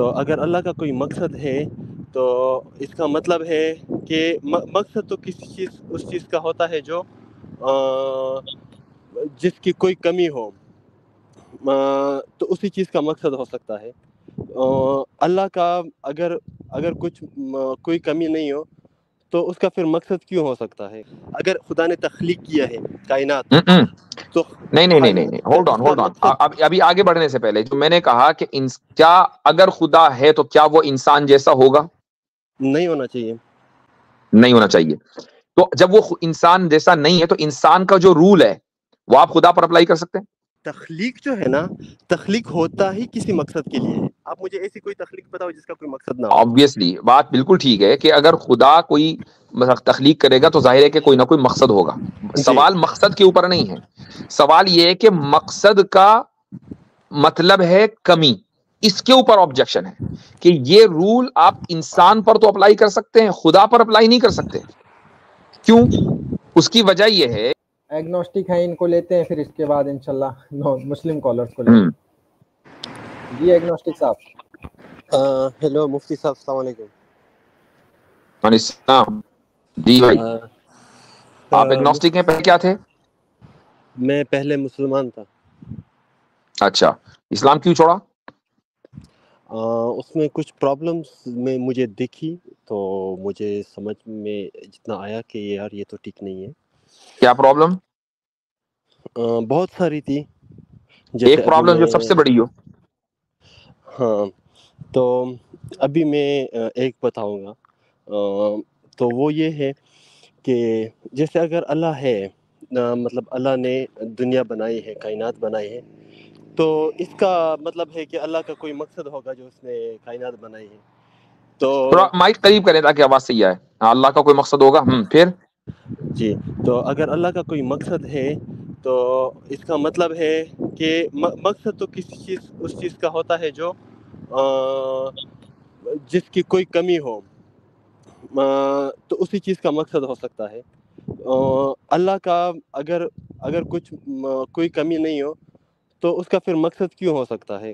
تو اگر اللہ کا کوئی مقصد ہے تو اس کا مطلب ہے کہ مقصد تو کسی چیز اس چیز کا ہوتا ہے جو جس کی کوئی کمی ہو، تو اسی چیز کا مقصد ہو سکتا ہے۔ اللہ کا اگر کوئی کمی نہیں ہو تو اس کا پھر مقصد کیوں ہو سکتا ہے؟ اگر خدا نے تخلیق کیا ہے کائنات تو نہیں ہولڈ آن ابھی آگے بڑھنے سے پہلے جو میں نے کہا کہ کیا اگر خدا ہے تو کیا وہ انسان جیسا ہوگا؟ نہیں ہونا چاہیے، نہیں ہونا چاہیے۔ تو جب وہ انسان جیسا نہیں ہے تو انسان کا جو رول ہے وہ آپ خدا پر اپلائی کر سکتے ہیں؟ تخلیق جو ہے نا، تخلیق ہوتا ہی کسی مقصد کے لیے ہے۔ آپ مجھے ایسی کوئی تخلیق بتاؤ جس کا کوئی مقصد نہ ہو۔ آبویسلی بات بالکل ٹھیک ہے کہ اگر خدا کوئی تخلیق کرے گا تو ظاہر ہے کہ کوئی نہ کوئی مقصد ہوگا۔ جی سوال مقصد کے اوپر نہیں ہے، سوال یہ ہے کہ مقصد کا مطلب ہے کمی، اس کے اوپر آبجیکشن ہے کہ یہ رول آپ انسان پر تو اپلائی کر سکتے ہیں، خدا پر اپلائی نہیں کر سکتے۔ کیوں؟ اس کی وجہ یہ ہے ایگنوسٹک ہیں، ان کو لیتے ہیں، پھر اس کے بعد انشاءاللہ مسلم کالرز کو لیتے ہیں۔ جی ایگنوسٹک صاحب۔ ہیلو مفتی صاحب، السلام علیکم۔ السلام جی بھائی، آپ ایگنوسٹک ہیں، پہلے کیا تھے؟ میں پہلے مسلمان تھا۔ اچھا، اسلام کیوں چھوڑا؟ اس میں کچھ پرابلمز میں مجھے دیکھی تو مجھے سمجھ میں جتنا آیا کہ یار یہ تو ٹھیک نہیں ہے۔ کیا پرابلم؟ بہت ساری تھی، جیسے ایک پرابلم جو سب سے بڑی ہو۔ ہاں، تو ابھی میں ایک بتاؤں گا، تو وہ یہ ہے کہ جیسے اگر اللہ ہے، مطلب اللہ نے دنیا بنائی ہے، کائنات بنائی ہے، تو اس کا مطلب ہے کہ اللہ کا کوئی مقصد ہوگا جو اس نے کائنات بنائی ہے۔ تو تھوڑا مائک قریب کریں تاکہ آواز صحیح آئے۔ اللہ کا کوئی مقصد ہوگا، پھر جی، تو اگر اللہ کا کوئی مقصد ہے تو اس کا مطلب ہے کہ مقصد تو کسی چیز اس چیز کا ہوتا ہے جو جس کی کوئی کمی ہو، تو اسی چیز کا مقصد ہو سکتا ہے۔ اللہ کا اگر کوئی کمی نہیں ہو تو اس کا پھر مقصد کیوں ہو سکتا ہے؟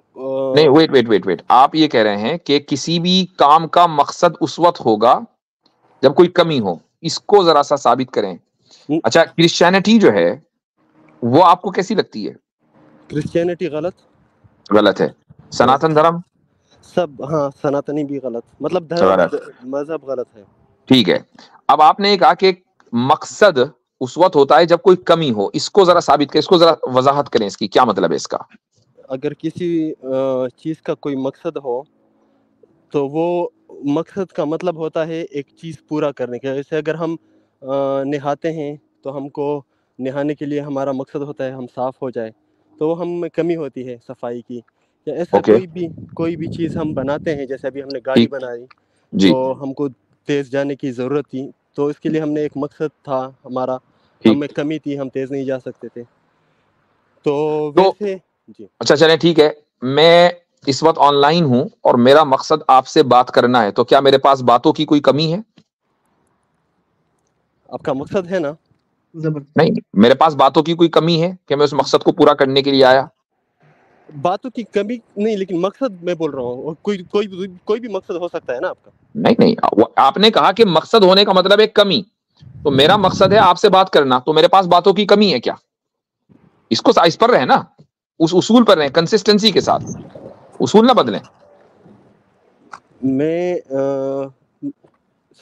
نہیں، ویٹ آپ یہ کہہ رہے ہیں کہ کسی بھی کام کا مقصد اس وقت ہوگا جب کوئی کمی ہو، اس کو ذرا سا ثابت کریں۔ اچھا، کرسچینٹی جو ہے وہ آپ کو کیسی لگتی ہے؟ کرسچینٹی غلط ہے۔ سناتن دھرم سب، ہاں سناتنی بھی غلط، مطلب غلط، مذہب غلط ہے۔ ٹھیک ہے۔ اب آپ نے کہا کہ مقصد اس وقت ہوتا ہے جب کوئی کمی ہو، اس کو ذرا ثابت کریں، اس کو ذرا وضاحت کریں، اس کی کیا مطلب ہے اس کا؟ اگر کسی چیز کا کوئی مقصد ہو تو وہ مقصد کا مطلب ہوتا ہے ایک چیز پورا کرنے کا۔ جیسے اگر ہم نہاتے ہیں تو ہم کو نہانے کے لیے ہمارا مقصد ہوتا ہے ہم صاف ہو جائے، تو وہ ہم میں کمی ہوتی ہے صفائی کی، یا ایسا اوکے، کوئی بھی چیز ہم بناتے ہیں، جیسے ابھی ہم نے گاڑی ٹھیک بنائی جی، تو ہم کو تیز جانے کی ضرورت تھی، تو اس کے لیے ہم نے ایک مقصد تھا ہمارا، ہم میں ٹھیک کمی تھی، ہم تیز نہیں جا سکتے تھے، تو تو ویسے جی۔ اچھا چلیں ٹھیک ہے، میں اس وقت آن لائن ہوں اور میرا مقصد آپ سے بات کرنا ہے، تو کیا میرے پاس باتوں کی کوئی کمی ہے؟ آپ کا مقصد ہے نا؟ نہیں، میرے پاس باتوں کی کوئی کمی ہے کہ میں اس مقصد کو پورا کرنے کے لیے آیا؟ باتوں کی کمی نہیں، لیکن مقصد میں بول رہا ہوں، کوئی بھی مقصد ہو سکتا ہے نا آپ کا۔ نہیں، آپ نے کہا کہ مقصد ہونے کا مطلب ہے کمی، تو میرا مقصد ہے آپ سے بات کرنا، تو میرے پاس باتوں کی کمی ہے کیا؟ اس پر رہے نا، اس اصول پر رہیں، کنسسٹنسی کے ساتھ، اصول نہ بدلیں۔ میں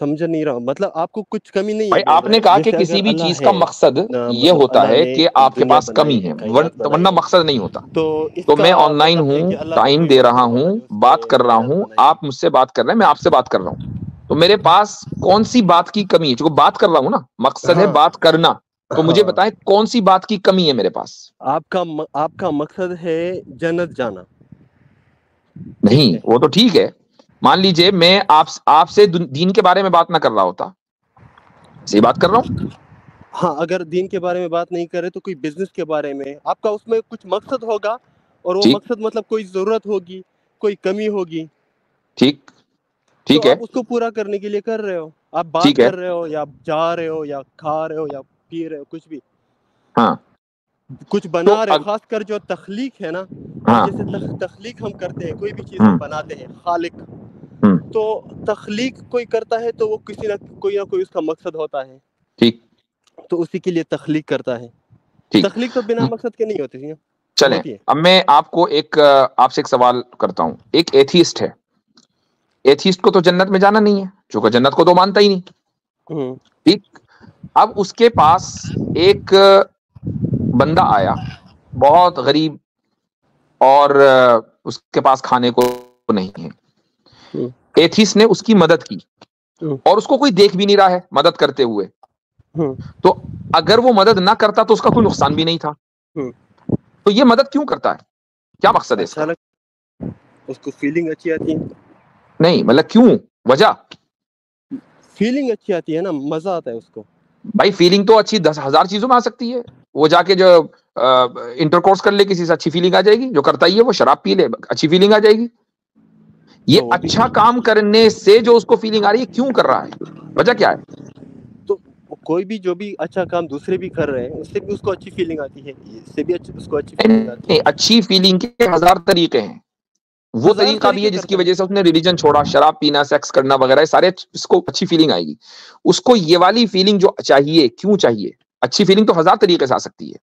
سمجھ نہیں رہا ہوں، مطلب آپ کو کچھ کمی نہیں ہے بھائی بول آپ رہے نے ہیں، کہا کہ جیسے کسی اگر بھی اللہ چیز کا ہے، مقصد یہ مطلب ہوتا اللہ ہے نے کہ آپ کے دنیا پاس کمی بنائی ہے، کائنات بنائی ورنہ ہے، مقصد نہیں ہوتا۔ تو اس تو کا میں آن لائن مطلب ہے ہوں، کہ اللہ کا ٹائم کوئی دے مقصد رہا ہوگا ہوں، جو اس نے بات کر رہا کائنات ہوں، بنائی ہے۔ آپ مجھ سے بات کر رہے ہیں، میں آپ سے بات کر رہا ہوں، تو میرے پاس کون سی بات کی کمی ہے؟ چونکہ بات کر رہا ہوں نا، مقصد ہے ہاں بات کرنا، تو مجھے ہاں، بتائیں کون سی بات کی کمی ہے میرے پاس؟ آپ کا مقصد ہے جنت جانا، ٹھیک نہیں، ہے؟ وہ تو ٹھیک ہے، مان لیجئے میں آپ سے دین کے بارے میں بات نہ کر رہا ہوتا، صحیح بات کر رہا ہوں؟ ہاں، اگر دین کے بارے میں بات نہیں کرے تو کوئی بزنس کے بارے میں آپ کا اس میں کچھ مقصد ہوگا، اور وہ ٹھیک مقصد مطلب کوئی ضرورت ہوگی، کوئی کمی ہوگی، ٹھیک تو ٹھیک ہے آپ اس کو پورا کرنے کے لیے کر رہے ہو، آپ بات ٹھیک ہے، کر رہے ہو یا جا رہے ہو یا کھا رہے ہو یا پی رہے ہو، کچھ بھی ہاں، کچھ تو بنا رہے ہو، خاص کر جو تخلیق ہے نا، ہاں جیسے تخلیق ہم کرتے ہیں، کوئی بھی چیز ہم، ہم بناتے ہیں، خالق، ہم، تو تخلیق کوئی کرتا ہے تو وہ کسی نہ کوئی اس کا مقصد ہوتا ہے، ٹھیک تو اسی کے لیے تخلیق کرتا ہے. ٹھیک. تخلیق تو بنا مقصد کے نہیں ہوتی ہے. چلیں ہوتی ہے. اب میں آپ کو آپ سے ایک سوال کرتا ہوں. ایک ایتھیسٹ ہے، ایتھیسٹ کو تو جنت میں جانا نہیں ہے چونکہ جنت کو تو مانتا ہی نہیں. ہوں. ٹھیک. اب اس کے پاس ایک بندہ آیا بہت غریب اور اس کے پاس کھانے کو نہیں ہے. ہوں. ایتھیسٹ نے اس کی مدد کی ہوں. اور اس کو کوئی دیکھ بھی نہیں رہا ہے مدد کرتے ہوئے. ہوں. تو اگر وہ مدد نہ کرتا تو اس کا کوئی نقصان بھی نہیں تھا. ہوں. تو یہ مدد کیوں کرتا ہے؟ کیا مقصد ہے اس کا؟ اچھا لگتا، اس کو فیلنگ اچھی آتی ہے. نہیں مطلب کیوں؟ وجہ؟ فیلنگ اچھی آتی ہے نا، مزہ آتا ہے اس کو. بھائی فیلنگ تو اچھی 10,000 چیزوں میں آ سکتی ہے. وہ جا کے جو انٹرکورس کر لے کسی سے اچھی فیلنگ آ جائے گی. جو کرتا ہی ہے وہ شراب پی لے اچھی فیلنگ آ جائے گی. یہ تو وہ بھی اچھا کام کرنے سے جو اس کو فیلنگ آ رہی ہے کیوں کر رہا ہے؟ وجہ کیا ہے؟ تو کوئی بھی جو بھی اچھا کام دوسرے بھی کر رہے ہیں اس سے بھی اس کو اچھی فیلنگ آتی ہے، اس سے بھی اس کو اچھی فیلنگ آتی نہیں، اچھی فیلنگ کے 1000 طریقے ہیں. ہے. وہ ہزار طریقہ بھی ہے طریقے جس کی کرتا ہے. وجہ سے اس نے ریلیجن چھوڑا، شراب پینا، سیکس کرنا وغیرہ، سارے اس کو اچھی فیلنگ آئے گی. اس کو یہ والی فیلنگ جو چاہیے کیوں چاہیے؟ اچھی فیلنگ تو 1000 طریقے سے آ سکتی ہے.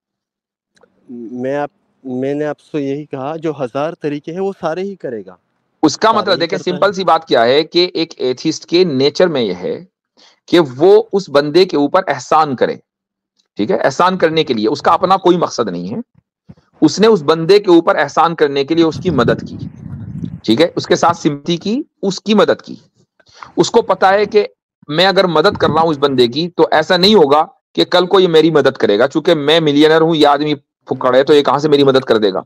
میں نے آپ سے یہی کہا، جو 1000 طریقے ہیں وہ سارے ہی کرے گا. اس کا سارے مطلب ہی دیکھیں کرتا سمپل ہے. سی بات کیا ہے کہ ایک ایتھیسٹ کے نیچر میں یہ ہے کہ وہ اس بندے کے اوپر احسان کرے. ٹھیک ہے، احسان کرنے کے لیے اس کا اپنا کوئی مقصد نہیں ہے. اس نے اس بندے کے اوپر احسان کرنے کے لیے اس کی مدد کی. ٹھیک ہے، اس کے ساتھ سمپتی کی، اس کی مدد کی. اس کو پتا ہے کہ میں اگر مدد کر رہا ہوں اس بندے کی تو ایسا نہیں ہوگا کہ کل کو یہ میری مدد کرے گا. چونکہ میں ملینر ہوں، یہ آدمی پھکڑ ہے، تو یہ کہاں سے میری مدد کر دے گا؟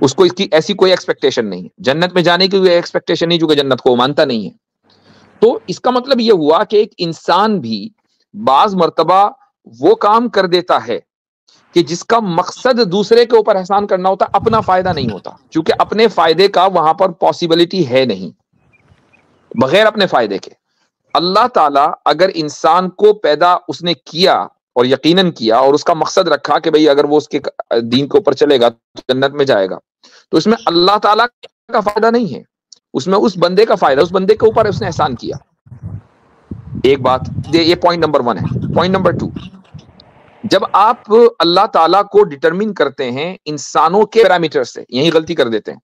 اس کو اس کی ایسی کوئی ایکسپیکٹیشن نہیں ہے. جنت میں جانے کی کوئی ایکسپیکٹیشن نہیں چونکہ جنت کو مانتا نہیں ہے. تو اس کا مطلب یہ ہوا کہ ایک انسان بھی بعض مرتبہ وہ کام کر دیتا ہے کہ جس کا مقصد دوسرے کے اوپر احسان کرنا ہوتا، اپنا فائدہ نہیں ہوتا. چونکہ اپنے فائدے کا وہاں پر پاسبلٹی ہے نہیں. بغیر اپنے فائدے کے اللہ تعالیٰ اگر انسان کو پیدا اس نے کیا اور یقیناً کیا اور اس کا مقصد رکھا کہ بھئی اگر وہ اس کے دین کے اوپر چلے گا تو جنت میں جائے گا، تو اس میں اللہ تعالیٰ کا فائدہ نہیں ہے، اس میں اس بندے کا فائدہ، اس بندے کے اوپر اس نے احسان کیا. ایک بات یہ پوائنٹ نمبر 1 ہے. پوائنٹ نمبر 2، جب آپ اللہ تعالیٰ کو ڈٹرمن کرتے ہیں انسانوں کے پیرامیٹر سے، یہی غلطی کر دیتے ہیں.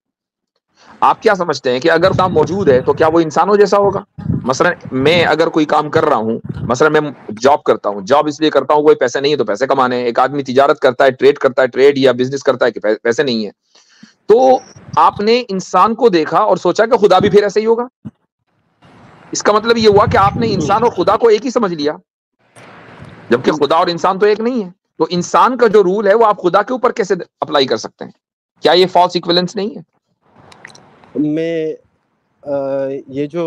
آپ کیا سمجھتے ہیں کہ اگر خدا موجود ہے تو کیا وہ انسانوں جیسا ہوگا؟ مثلا میں اگر کوئی کام کر رہا ہوں، مثلا میں جاب کرتا ہوں، جاب اس لیے کرتا ہوں کوئی پیسے نہیں ہے تو پیسے کمانے ہیں. ایک آدمی تجارت کرتا ہے، ٹریڈ یا بزنس کرتا ہے کہ پیسے نہیں ہے. تو آپ نے انسان کو دیکھا اور سوچا کہ خدا بھی پھر ایسے ہی ہوگا. اس کا مطلب یہ ہوا کہ آپ نے انسان اور خدا کو ایک ہی سمجھ لیا، جبکہ خدا اور انسان تو ایک نہیں ہے. تو انسان کا جو رول ہے وہ آپ خدا کے اوپر کیسے اپلائی کر سکتے ہیں؟ کیا یہ فالس ایکویلنس نہیں ہے؟ میں یہ جو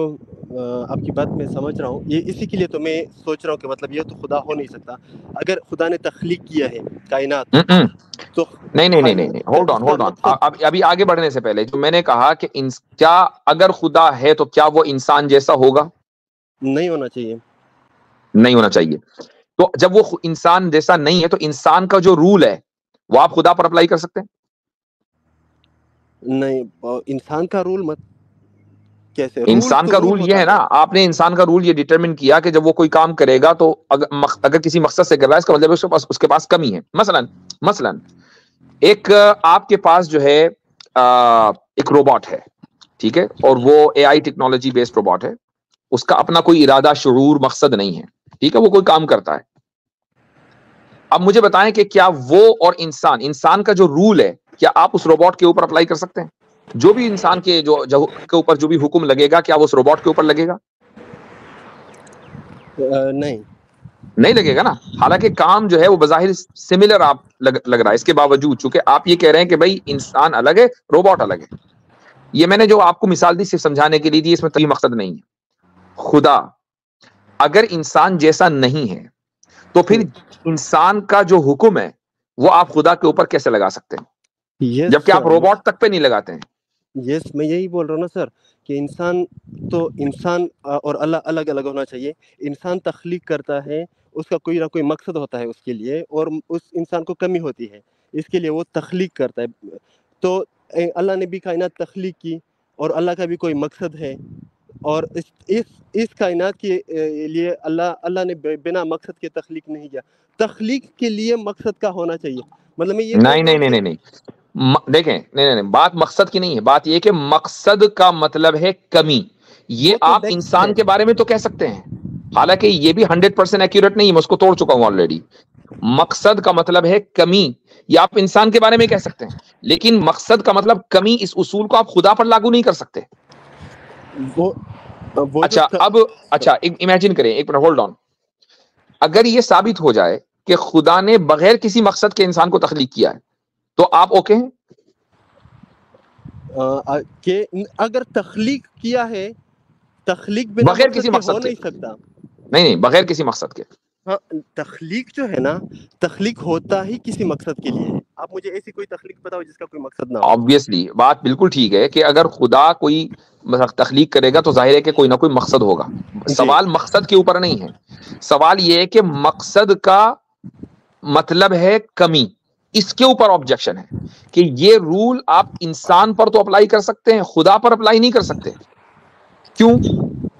آپ کی بات میں سمجھ رہا ہوں، یہ اسی کے لیے تو میں سوچ رہا ہوں کہ مطلب یہ تو خدا ہو نہیں سکتا. اگر خدا نے تخلیق کیا ہے کائنات تو نہیں ہولڈ اس کا آن. مقصد ابھی آگے بڑھنے سے پہلے جو میں نے کہا کہ کیا اگر خدا ہے تو کیا وہ انسان جیسا ہوگا؟ نہیں ہونا چاہیے. نہیں ہونا چاہیے. تو جب وہ انسان جیسا نہیں ہے تو انسان کا جو رول ہے وہ آپ خدا پر اپلائی کر سکتے ہیں؟ نہیں، انسان کا رول مت کیسے؟ انسان کا رول یہ ہے نا، آپ نے انسان کا رول یہ ڈیٹرمن کیا کہ جب وہ کوئی کام کرے گا تو اگر کسی مقصد سے کر رہا ہے اس کا مطلب اس کے پاس کمی ہے. مثلا ایک آپ کے پاس جو ہے ایک روبوٹ ہے، ٹھیک ہے، اور وہ اے آئی ٹیکنالوجی بیسڈ روبوٹ ہے. اس کا اپنا کوئی ارادہ، شعور، مقصد نہیں ہے، ٹھیک ہے، وہ کوئی کام کرتا ہے. اب مجھے بتائیں کہ کیا وہ اور انسان کا جو رول ہے کیا آپ اس روبوٹ کے اوپر اپلائی کر سکتے ہیں؟ جو بھی انسان کے کے اوپر جو بھی حکم لگے گا کیا وہ اس روبوٹ کے اوپر لگے گا؟ نہیں لگے گا نا. حالانکہ کام جو ہے وہ بظاہر سملر آپ لگ رہا ہے، اس کے باوجود چونکہ آپ یہ کہہ رہے ہیں کہ بھائی انسان الگ ہے، روبوٹ الگ ہے. یہ میں نے جو آپ کو مثال دی صرف سمجھانے کے لیے دی، اس میں کوئی مقصد نہیں ہے. خدا اگر انسان جیسا نہیں ہے تو پھر انسان کا جو حکم ہے وہ آپ خدا کے اوپر کیسے لگا سکتے ہیں جبکہ آپ روبوٹ تک پہ نہیں لگاتے ہیں؟ میں یہی بول رہا ہوں نا سر کہ انسان اور اللہ الگ الگ ہونا چاہیے. انسان تخلیق کرتا ہے، اس کا کوئی نہ کوئی مقصد ہوتا ہے اس کے لیے، اور اس انسان کو کمی ہوتی ہے، اس کے لیے وہ تخلیق کرتا ہے. تو اللہ نے بھی کائنات تخلیق کی اور اللہ کا بھی کوئی مقصد ہے، اور اس کائنات کے لیے اللہ نے بنا مقصد کے تخلیق نہیں کیا. تخلیق کے لیے مقصد کا ہونا چاہیے. مطلب میں یہ نہیں نہیں نہیں نہیں دیکھیں، نہیں بات مقصد کی نہیں ہے، بات یہ کہ مقصد کا مطلب ہے کمی. یہ آپ انسان کے بارے میں تو کہہ سکتے ہیں، حالانکہ یہ بھی 100% ایکوریٹ نہیں ہے، میں اس کو توڑ چکا ہوں آلریڈی. مقصد کا مطلب ہے کمی، یہ آپ انسان کے بارے میں کہہ سکتے ہیں، لیکن مقصد کا مطلب کمی، اس اصول کو آپ خدا پر لاگو نہیں کر سکتے. اچھا امیجن کریں، ایک منٹ ہولڈ آن. اگر یہ ثابت ہو جائے کہ خدا نے بغیر کسی مقصد کے انسان کو تخلیق کیا ہے تو آپ اوکے ہیں؟ کہ اگر تخلیق کیا ہے، تخلیق بغیر کسی مقصد ہو نہیں سکتا. نہیں بغیر کسی مقصد کے. ہاں، تخلیق جو ہے نا، تخلیق ہوتا ہی کسی مقصد کے لیے ہے. آپ مجھے ایسی کوئی تخلیق بتاؤ جس کا کوئی مقصد نہ ہو. آبویسلی بات بالکل ٹھیک ہے کہ اگر خدا کوئی تخلیق کرے گا تو ظاہر ہے کہ کوئی نہ کوئی مقصد ہوگا. سوال مقصد کے اوپر نہیں ہے، سوال یہ ہے کہ مقصد کا مطلب ہے کمی. اس کے اوپر آبجیکشن ہے کہ یہ رول آپ انسان پر تو اپلائی کر سکتے ہیں، خدا پر اپلائی نہیں کر سکتے. کیوں؟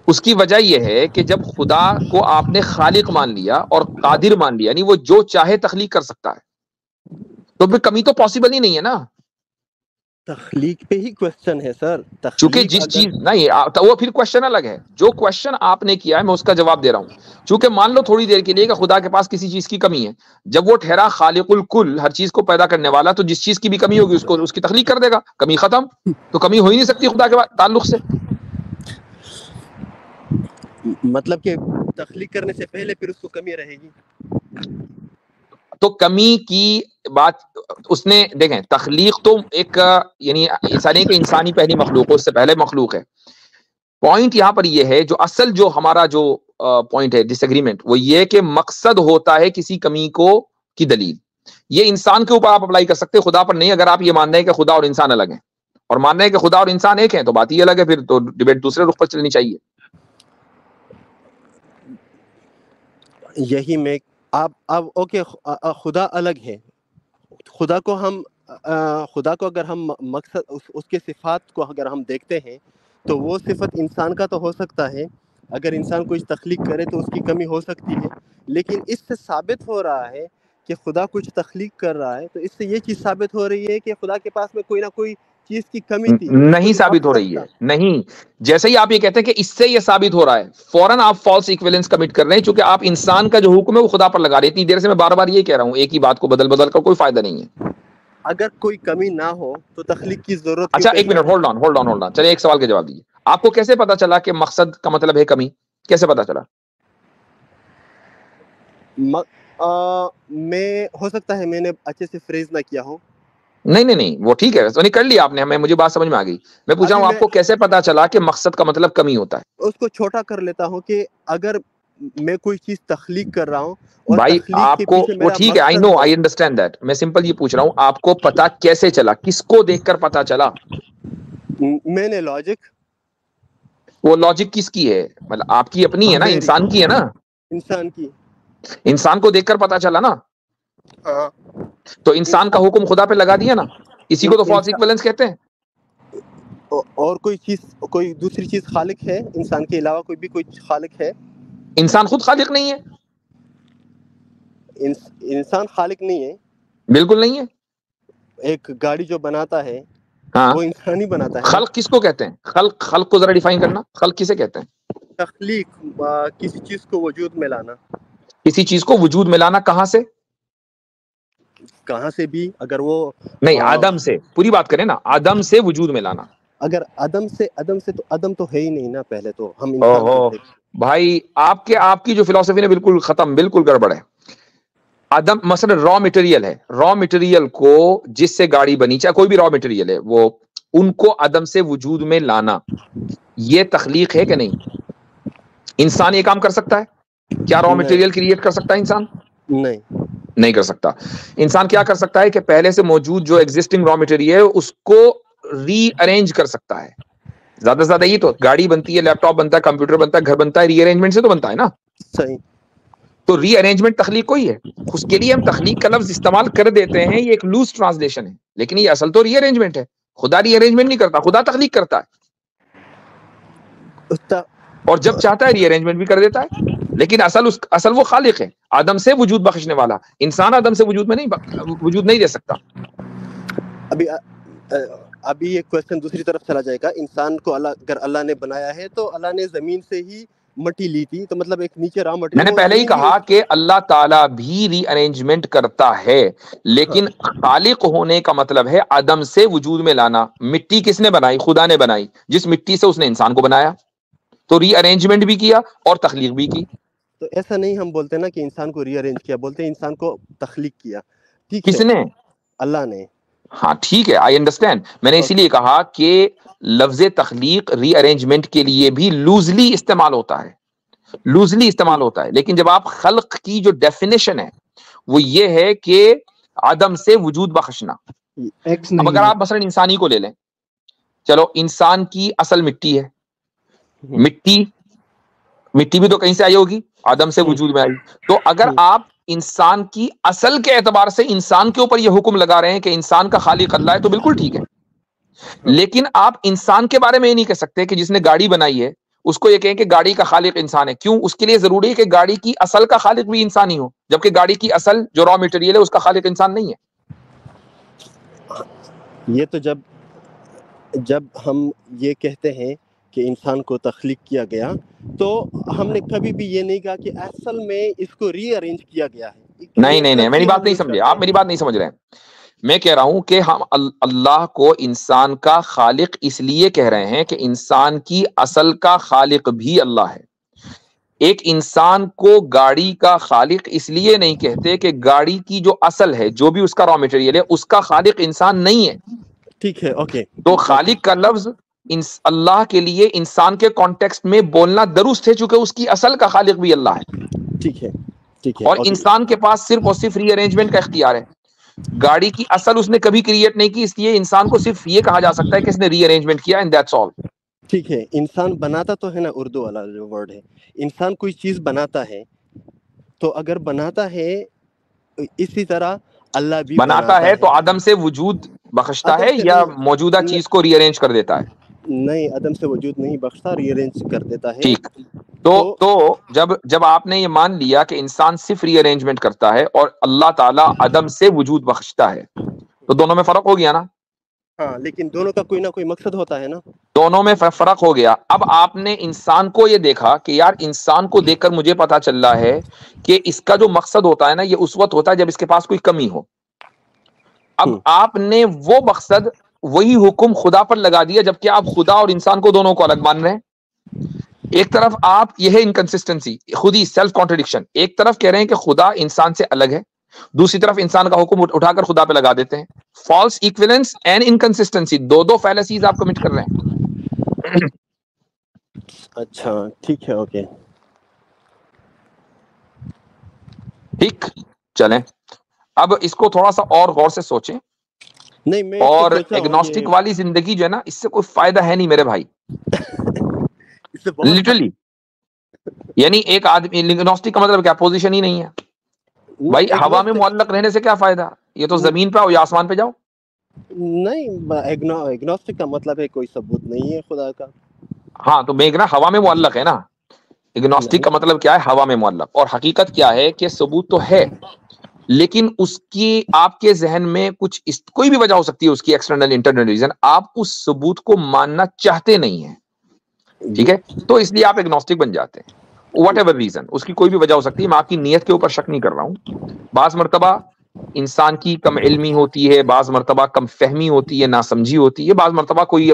اس کی وجہ یہ ہے کہ جب خدا کو آپ نے خالق مان لیا اور قادر مان لیا، یعنی وہ جو چاہے تخلیق کر سکتا ہے، تو پھر کمی تو پاسبل ہی نہیں ہے نا. تخلیق پہ ہی کوشچن ہے سر. چونکہ جس چیز نہیں وہ پھر کوشچن الگ ہے. جو کوشچن آپ نے کیا ہے میں اس کا جواب دے رہا ہوں. چونکہ مان لو تھوڑی دیر کے لیے کہ خدا کے پاس کسی چیز کی کمی ہے، جب وہ ٹھہرا خالق الکل، ہر چیز کو پیدا کرنے والا، تو جس چیز کی بھی کمی ہوگی اس کی تخلیق کر دے گا. کمی ختم. تو کمی ہو ہی نہیں سکتی خدا کے تعلق سے. مطلب کہ تخلیق کرنے سے پہلے پھر اس کو کمی رہے گی. تو کمی کی بات اس نے دیکھیں، تخلیق تو ایک یعنی ایسا نہیں کہ انسانی پہلی مخلوق ہو، اس سے پہلے مخلوق ہے. پوائنٹ یہاں پر یہ ہے، جو اصل جو ہمارا جو پوائنٹ ہے ڈس ایگریمنٹ، وہ یہ کہ مقصد ہوتا ہے کسی کمی کو کی دلیل. یہ انسان کے اوپر آپ اپلائی کر سکتے، خدا پر نہیں. اگر آپ یہ مان رہے ہیں کہ خدا اور انسان الگ ہیں اور مان رہے ہیں کہ خدا اور انسان ایک ہیں تو بات یہ الگ ہے، پھر تو ڈیبیٹ دوسرے رخ پر چلنی چاہیے. یہی میں اب اوکے، خدا الگ ہے. خدا کو اگر ہم مقصد اس کے صفات کو اگر ہم دیکھتے ہیں تو وہ صفت انسان کا تو ہو سکتا ہے. اگر انسان کچھ تخلیق کرے تو اس کی کمی ہو سکتی ہے، لیکن اس سے ثابت ہو رہا ہے کہ خدا کچھ تخلیق کر رہا ہے، تو اس سے یہ چیز ثابت ہو رہی ہے کہ خدا کے پاس میں کوئی نہ کوئی چیز کی کمی تھی. نہیں ثابت ہو رہی ہے. نہیں، جیسے ہی آپ یہ کہتے ہیں کہ اس سے یہ ثابت ہو رہا ہے، فوراً آپ فالس ایکویلنس کمٹ کر رہے ہیں، چونکہ آپ انسان کا جو حکم ہے وہ خدا پر لگا رہے ہیں. اتنی دیر سے میں بار بار یہ کہہ رہا ہوں، ایک ہی بات کو بدل کر کوئی فائدہ نہیں ہے. اگر کوئی کمی نہ ہو تو تخلیق کی ضرورت. اچھا ایک منٹ، ہولڈ آن. چلیے ایک سوال کا جواب دیجیے. آپ کو کیسے پتا چلا کہ مقصد کا مطلب ہے کمی؟ کیسے پتا چلا؟ میں ہو سکتا ہے میں نے اچھے سے فریز نہ کیا ہوں. نہیں وہ ٹھیک ہے، کر لیا آپ نے، ہمیں مجھے بات سمجھ میں آ گئی. میں پوچھ رہا ہوں آپ کو کیسے پتا چلا کہ مقصد کا مطلب کمی ہوتا ہے؟ اس کو چھوٹا کر لیتا ہوں کہ اگر میں کوئی چیز تخلیق کر رہا ہوں بھائی آپ کو وہ ٹھیک ہے، آئی انڈرسٹینڈ دیٹ. میں سمپل یہ پوچھ رہا ہوں آپ کو پتا کیسے چلا، کس کو دیکھ کر پتا چلا؟ میں نے لاجک. وہ لاجک کس کی ہے؟ مطلب آپ کی اپنی ہے نا، انسان کی ہے نا. انسان کی. انسان کو دیکھ کر پتا چلا نا. ہاں تو انسان کا حکم خدا پہ لگا دیا نا. اسی کو تو فالس ایکویلنس کہتے ہیں. اور کوئی دوسری چیز خالق ہے انسان کے علاوہ؟ کوئی خالق ہے؟ انسان خود خالق نہیں ہے. انسان خالق نہیں ہے، بالکل نہیں ہے. ایک گاڑی جو بناتا ہے وہ انسان ہی بناتا ہے. خلق کس کو کہتے ہیں؟ خلق کو ذرا ڈیفائن کرنا. خلق کسے کہتے ہیں؟ تخلیق، کسی چیز کو وجود میں لانا. کسی چیز کو وجود میں لانا کہاں سے؟ کہاں سے بھی، اگر وہ نہیں آدم سے، پوری بات کریں نا، آدم سے وجود میں لانا. اگر عدم سے تو عدم تو ہے ہی نہیں نا. پہلے تو ہم انسان بھائی آپ کی جو فلسفی نے بالکل ختم، بالکل گڑبڑ ہے. عدم مثلا را مٹیریل ہے، را مٹیریل کو جس سے گاڑی بنی، چاہے کوئی بھی را مٹیریل ہے، وہ ان کو عدم سے وجود میں لانا، یہ تخلیق ہے کہ نہیں؟ انسان یہ کام کر سکتا ہے؟ کیا را مٹیریل کریٹ کر سکتا ہے انسان؟ نہیں کر سکتا. انسان کیا کر سکتا ہے کہ پہلے سے موجود جو ایگزسٹنگ را مٹیریل ہے اس کو ری ارینج کر سکتا ہے. زیادہ سے زیادہ یہ تو گاڑی بنتی ہے، لیپ ٹاپ بنتا ہے، کمپیوٹر بنتا ہے، گھر بنتا ہے، ری ارینجمنٹ سے تو بنتا ہے نا. صحیح. تو ری ارینجمنٹ تخلیق کوئی ہے. اس کے لیے ہم تخلیق کا لفظ استعمال کر دیتے ہیں، یہ ایک لوز ٹرانسلیشن ہے، لیکن یہ اصل تو ری ارینجمنٹ ہے. خدا ری ارینجمنٹ نہیں کرتا, خدا تخلیق کرتا ہے, اور جب چاہتا ہے ری ارینجمنٹ بھی کر دیتا ہے. لیکن اصل وہ خالق ہے, آدم سے وجود بخشنے والا. انسان آدم سے وجود نہیں دے سکتا. ابھی یہ کوشچن دوسری طرف چلا جائے گا. انسان کو اگر اللہ نے بنایا ہے تو اللہ نے زمین سے ہی مٹی لی تھی, تو مطلب ایک نیچے را مٹی. میں نے پہلے ہی کہا کہ اللہ تعالیٰ بھی ری ارینجمنٹ کرتا ہے, لیکن خالق ہونے کا مطلب ہے عدم سے وجود میں لانا. مٹی کس نے بنائی؟ خدا نے بنائی. جس مٹی سے اس نے انسان کو بنایا, تو ری ارینجمنٹ بھی کیا اور تخلیق بھی کی. تو ایسا نہیں ہم بولتے نا کہ انسان کو ری ارینج کیا, بولتے ہیں انسان کو تخلیق کیا. ٹھیک ہے, کس نے؟ اللہ نے. ہاں ٹھیک ہے, آئی انڈرسٹینڈ. میں نے اسی لیے کہا کہ لفظ تخلیق ری ارینجمنٹ کے لیے بھی لوزلی استعمال ہوتا ہے, لیکن جب آپ خلق کی جو ڈیفینیشن ہے وہ یہ ہے کہ عدم سے وجود بخشنا. اب اگر آپ مثلا انسانی کو لے لیں, چلو انسان کی اصل مٹی ہے, مٹی بھی تو کہیں سے آئی ہوگی, عدم سے وجود میں آئی. تو اگر آپ انسان کی اصل کے اعتبار سے انسان کے اوپر یہ حکم لگا رہے ہیں کہ انسان کا خالق اللہ ہے, تو بالکل ٹھیک ہے. لیکن آپ انسان کے بارے میں یہ نہیں کہہ سکتے کہ جس نے گاڑی بنائی ہے اس کو یہ کہیں کہ گاڑی کا خالق انسان ہے. کیوں؟ اس کے لیے ضروری ہے کہ گاڑی کی اصل کا خالق بھی انسان ہی ہو, جبکہ گاڑی کی اصل جو را مٹیریل ہے اس کا خالق انسان نہیں ہے. یہ تو جب ہم یہ کہتے ہیں کہ انسان کو تخلیق کیا گیا, تو ہم نے کبھی بھی یہ نہیں کہا کہ اصل میں اس کو ری ارینج کیا گیا ہے. نہیں, میری بات نہیں سمجھے آپ, میری بات نہیں سمجھ رہے ہیں. میں کہہ رہا ہوں کہ ہم اللہ کو انسان کا خالق اس لیے کہہ رہے ہیں کہ انسان کی اصل کا خالق بھی اللہ ہے. ایک انسان کو گاڑی کا خالق اس لیے نہیں کہتے کہ گاڑی کی جو اصل ہے, جو بھی اس کا را مٹیریل ہے, اس کا خالق انسان نہیں ہے. ٹھیک ہے, اوکے. تو خالق کا لفظ اللہ کے لیے انسان کے کانٹیکسٹ میں بولنا درست ہے, چونکہ اس کی اصل کا خالق بھی اللہ ہے. ٹھیک ہے. اور انسان کے پاس صرف اور صرف ری ارینجمنٹ کا اختیار ہے. گاڑی کی اصل اس نے کبھی کریٹ نہیں کی, اس لیے انسان کو صرف یہ کہا جا سکتا ہے کہ اس نے ری ارینجمنٹ کیا, اینڈ دیٹس آل. ٹھیک ہے. انسان بناتا تو ہے نا, اردو والا جو ورڈ ہے, انسان کوئی چیز بناتا ہے, تو اگر بناتا ہے اسی طرح اللہ بھی بناتا ہے تو عدم سے وجود بخشتا ہے یا موجودہ چیز کو ری ارینج کر دیتا ہے؟ نہیں, عدم سے وجود نہیں بخشتا, ری ارینج کر دیتا ہے. ٹھیک. تو جب آپ نے یہ مان لیا کہ انسان صرف ری ارینجمنٹ کرتا ہے اور اللہ تعالیٰ عدم سے وجود بخشتا ہے, تو دونوں میں فرق ہو گیا نا؟ ہاں, لیکن دونوں کا کوئی نہ کوئی مقصد ہوتا ہے نا. دونوں میں فرق ہو گیا. اب آپ نے انسان کو یہ دیکھا کہ یار انسان کو دیکھ کر مجھے پتا چل رہا ہے کہ اس کا جو مقصد ہوتا ہے نا, یہ اس وقت ہوتا ہے جب اس کے پاس کوئی کمی ہو. اب آپ نے وہ مقصد, وہی حکم خدا پر لگا دیا, جبکہ آپ خدا اور انسان کو دونوں کو الگ مان رہے ہیں. ایک طرف آپ, یہ ہے انکنسسٹنسی, خود ہی سیلف کانٹرڈکشن. ایک طرف کہہ رہے ہیں کہ خدا انسان سے الگ ہے, دوسری طرف انسان کا حکم اٹھا کر خدا پہ لگا دیتے ہیں. فالس ایکویلنس اینڈ انکنسسٹنسی, دو فیلسیز آپ کمٹ کر رہے ہیں. اچھا ٹھیک ہے, اوکے ٹھیک. چلیں اب اس کو تھوڑا سا اور غور سے سوچیں. نہیں, میں اور ایگنوسٹک والی زندگی جو ہے نا, اس سے کوئی فائدہ ہے نہیں میرے بھائی, لٹرلی. یعنی ایک آدمی ایگنوسٹک کا مطلب کیا؟ پوزیشن ہی نہیں ہے بھائی. ہوا میں معلق رہنے سے کیا فائدہ؟ یہ تو زمین پہ آؤ یا آسمان پہ جاؤ. نہیں, ایگنوسٹک کا مطلب ہے کوئی ثبوت نہیں ہے خدا کا. ہاں, تو میں ہوا میں معلق ہے نا. ایگنوسٹک کا مطلب کیا ہے؟ ہوا میں معلق. اور حقیقت کیا ہے کہ ثبوت تو ہے, لیکن اس کی آپ کے ذہن میں کچھ کوئی بھی وجہ ہو سکتی ہے, اس کی ایکسٹرنل انٹرنل ریزن, آپ اس ثبوت کو ماننا چاہتے نہیں ہیں. ٹھیک ہے, تو اس لیے آپ ایگنوسٹک بن جاتے ہیں. واٹ ایور ریزن, اس کی کوئی بھی وجہ ہو سکتی ہے. میں آپ کی نیت کے اوپر شک نہیں کر رہا ہوں. بعض مرتبہ انسان کی کم علمی ہوتی ہے, بعض مرتبہ کم فہمی ہوتی ہے, ناسمجھی ہوتی ہے, بعض مرتبہ کوئی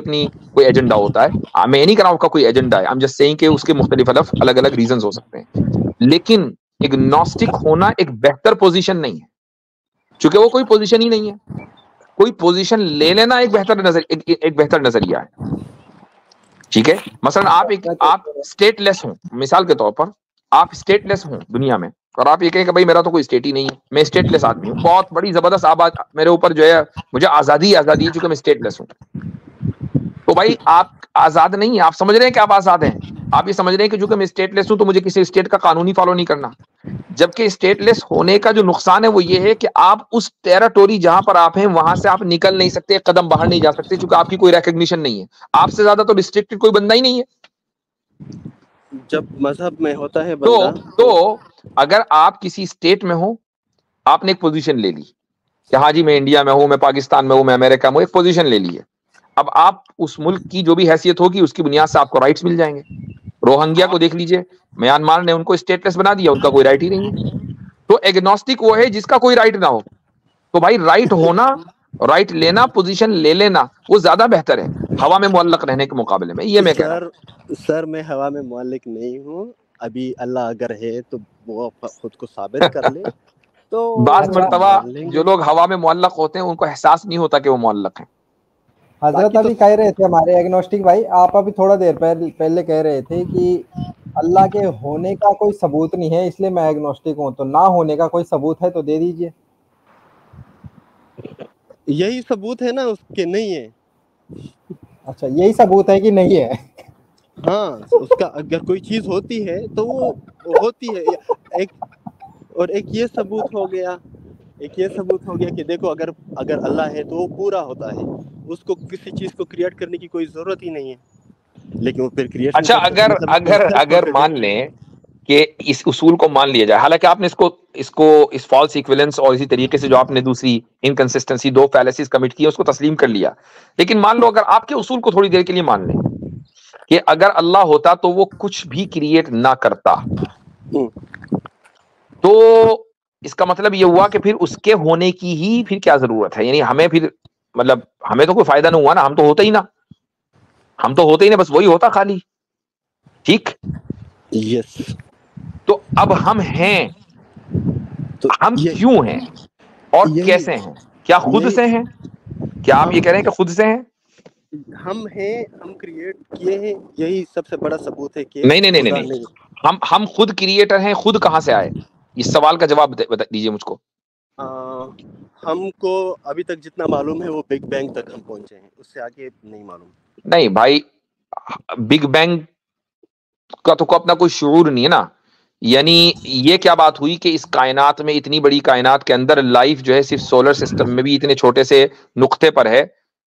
ایجنڈا ہوتا ہے. میں نہیں کہہ رہا ہوں کا کوئی ایجنڈا ہے, I'm just saying کہ اس کے مختلف الگ الگ ریزنز ہو سکتے ہیں. لیکن ایگنوسٹک ہونا ایک بہتر پوزیشن نہیں ہے, چونکہ وہ کوئی پوزیشن ہی نہیں ہے. کوئی پوزیشن لے لینا ایک بہتر نظریہ ہے. ٹھیک ہے, مثلا آپ اسٹیٹ لیس ہوں, مثال کے طور پر آپ اسٹیٹ لیس ہوں دنیا میں, اور آپ یہ کہیں کہ بھائی میرا تو کوئی اسٹیٹ ہی نہیں ہے, میں اسٹیٹ لیس آدمی ہوں, بہت بڑی زبردست آباد میرے اوپر جو ہے, مجھے آزادی ہے چونکہ میں اسٹیٹ لیس ہوں. تو بھائی آپ آزاد نہیں ہیں, آپ سمجھ رہے ہیں کہ آپ آزاد ہیں. آپ یہ سمجھ رہے ہیں کہ چونکہ میں اسٹیٹ لیس ہوں تو مجھے کسی اسٹیٹ کا قانون ہی فالو نہیں کرنا. جبکہ اسٹیٹ لیس ہونے کا جو نقصان ہے وہ یہ ہے کہ آپ اس ٹیراٹوری جہاں پر آپ ہیں وہاں سے آپ نکل نہیں سکتے، ایک قدم باہر نہیں جا سکتے، چونکہ آپ کی کوئی ریکگنیشن نہیں ہے. آپ سے زیادہ تو ریسٹرکٹڈ کوئی بندہ ہی نہیں ہے. جب مذہب میں ہوتا ہے تو بندہ تو اگر آپ کسی اسٹیٹ میں ہو، آپ نے ایک پوزیشن لے لی کہ ہاں جی میں انڈیا میں ہوں، میں پاکستان میں ہوں، میں امریکہ میں ہوں، ایک پوزیشن لے لی ہے. اب آپ اس ملک کی جو بھی حیثیت ہوگی اس کی بنیاد سے آپ کو رائٹس مل جائیں گے. روہنگیا کو دیکھ لیجئے، میانمار نے ان کو اسٹیٹلیس بنا دیا، ان کا کوئی رائٹ ہی نہیں ہے. تو ایگنوسٹک وہ ہے جس کا کوئی رائٹ نہ ہو. تو بھائی رائٹ ہونا، رائٹ لینا، پوزیشن لے لینا وہ زیادہ بہتر ہے ہوا میں معلق رہنے کے مقابلے میں. یہ میں کہہ رہا ہوں. سر میں ہوا میں معلق نہیں ہوں. ابھی اللہ اگر ہے تو وہ خود کو ثابت کر لے تو بعض اچھا مرتبہ مان لیں گے. جو لوگ ہوا میں معلق ہوتے ہیں ان کو احساس نہیں ہوتا کہ وہ معلق ہیں. حضرت ابھی کہہ رہے تھے ہمارے ایگنوسٹک بھائی، آپ ابھی تھوڑا دیر پہلے کہہ رہے تھے کہ اللہ کے ہونے کا کوئی ثبوت نہیں ہے اس لیے میں ایگنوسٹک ہوں، تو نہ ہونے کا کوئی ثبوت ہے تو دے دیجئے. یہی ثبوت ہے نا اس کے نہیں ہے. اچھا یہی ثبوت ہے کہ نہیں ہے. ہاں اس کا اگر کوئی چیز ہوتی ہے تو وہ ہوتی ہے. اور ایک یہ ثبوت ہو گیا، کہ دیکھو اگر اللہ ہے تو وہ پورا ہوتا ہے، اس کو کسی چیز کو کریٹ کرنے کی کوئی ضرورت ہی نہیں ہے. لیکن وہ پھر کریشن اچھا اگر مان لیں کہ اس اصول کو مان لیا جائے، حالانکہ آپ نے اس فالس ایکویلنس اور اسی طریقے سے جو آپ نے دوسری انکنسسٹنسی، دو فیلیسیز کمٹ کی اس کو تسلیم کر لیا. لیکن مان لو اگر آپ کے اصول کو تھوڑی دیر کے لیے مان لیں کہ اگر اللہ ہوتا تو وہ کچھ بھی کریٹ نہ کرتا، تو اس کا مطلب یہ ہوا کہ پھر اس کے ہونے کی ہی پھر کیا ضرورت ہے. یعنی ہمیں پھر مطلب ہمیں تو کوئی فائدہ نہیں ہوا نا، ہم تو ہوتے ہی نا، بس وہی ہوتا خالی. ٹھیک. یس. تو اب ہم ہیں، تو ہم کیوں ہیں اور کیسے ہیں؟ کیا خود سے ہیں؟ کیا آپ یہ کہہ رہے ہیں کہ خود سے ہیں؟ ہم ہیں، ہم کریٹ کیے ہیں، یہی سب سے بڑا ثبوت ہے کہ نہیں. ہم خود کریٹر ہیں. خود کہاں سے آئے؟ اس سوال کا جواب دیجیے مجھ کو. ہم کو ابھی تک جتنا معلوم ہے وہ بگ بینگ تک ہم پہنچے ہیں، اس سے آگے نہیں معلوم. نہیں بھائی، بگ بینگ کا تو اپنا کوئی شعور نہیں ہے نا. یعنی یہ کیا بات ہوئی کہ اس کائنات میں، اتنی بڑی کائنات کے اندر لائف جو ہے صرف سولر سسٹم میں بھی اتنے چھوٹے سے نقطے پر ہے،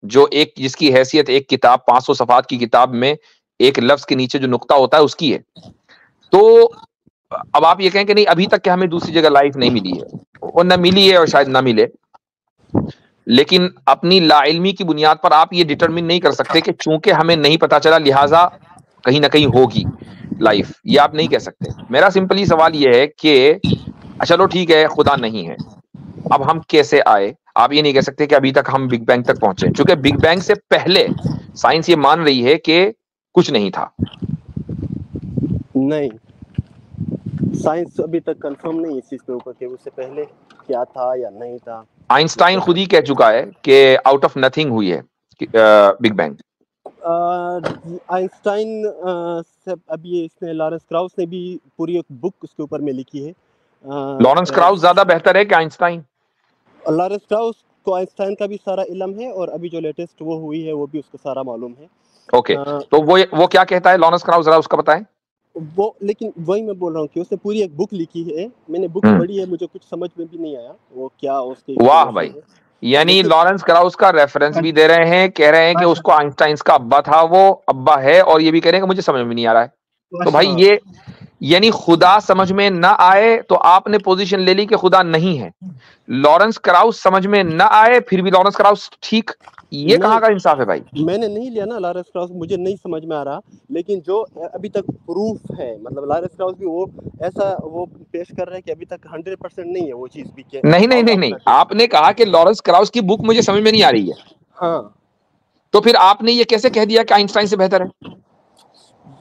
جو جس کی حیثیت ایک کتاب 500 صفحات کی کتاب میں ایک لفظ کے نیچے جو نقطہ ہوتا ہے اس کی ہے. تو اب آپ یہ کہیں کہ نہیں ابھی تک کہ ہمیں دوسری جگہ لائف نہیں ملی ہے، وہ نہ ملی ہے اور شاید نہ ملے. لیکن اپنی لا علمی کی بنیاد پر آپ یہ ڈٹرمن نہیں کر سکتے کہ چونکہ ہمیں نہیں پتا چلا لہٰذا کہیں نہ کہیں ہوگی لائف. یہ آپ نہیں کہہ سکتے. میرا سمپلی سوال یہ ہے کہ چلو ٹھیک ہے خدا نہیں ہے، اب ہم کیسے آئے؟ آپ یہ نہیں کہہ سکتے کہ ابھی تک ہم بگ بینگ تک پہنچے، چونکہ بگ بینگ سے پہلے سائنس یہ مان رہی ہے کہ کچھ نہیں تھا. نہیں، سائنس ابھی تک کنفرم نہیں اس چیز کے اوپر کہ اس سے پہلے کیا تھا یا نہیں تھا. آئنسٹائن خود ہی کہہ چکا ہے کہ آؤٹ آف نتھنگ ہوئی ہے بگ بینگ. آئنسٹائن سے ابھی اس نے لارنس کراؤس نے بھی پوری ایک بک اس کے اوپر میں لکھی ہے. لارنس کراؤس زیادہ بہتر ہے کہ آئنسٹائن؟ لارنس کراؤس کو آئنسٹائن کا بھی سارا علم ہے، اور ابھی جو لیٹسٹ وہ ہوئی ہے وہ بھی اس کو سارا معلوم ہے. اوکے، تو وہ کیا کہتا ہے لارنس کراؤس، ذرا اس کا بتائیں. وہ لیکن وہی میں بول رہا ہوں کہ اس نے پوری ایک بک لکھی ہے. میں نے بک پڑھی ہے، مجھے کچھ سمجھ میں بھی نہیں آیا وہ کیا اس کے. واہ بھائی، یعنی لارنس کراؤس کا ریفرنس بھی دے رہے ہیں، کہہ رہے ہیں کہ اس کو آئنسٹائن کا ابا تھا، وہ ابا ہے، اور یہ بھی کہہ رہے ہیں کہ مجھے سمجھ میں نہیں آ رہا ہے. تو بھائی یہ یعنی خدا سمجھ میں نہ آئے تو آپ نے پوزیشن لے لی کہ خدا نہیں ہے. لارنس کراؤس سمجھ میں نہ آئے پھر بھی لارنس کراؤس ٹھیک. یہ کہاں کا انصاف ہے بھائی؟ میں نے نہیں لیا نا لارنس کراؤس، مجھے نہیں سمجھ میں آ رہا. لیکن جو ابھی تک پروف ہے، مطلب لارنس کراؤس بھی وہ ایسا وہ پیش کر رہے ہیں کہ ابھی تک 100% نہیں ہے وہ چیز بھی. نہیں، آپ نے کہا کہ لارنس کراؤس کی بک مجھے سمجھ میں نہیں آ رہی ہے. ہاں، تو پھر آپ نے یہ کیسے کہہ دیا کہ آئنسٹائن سے بہتر ہے؟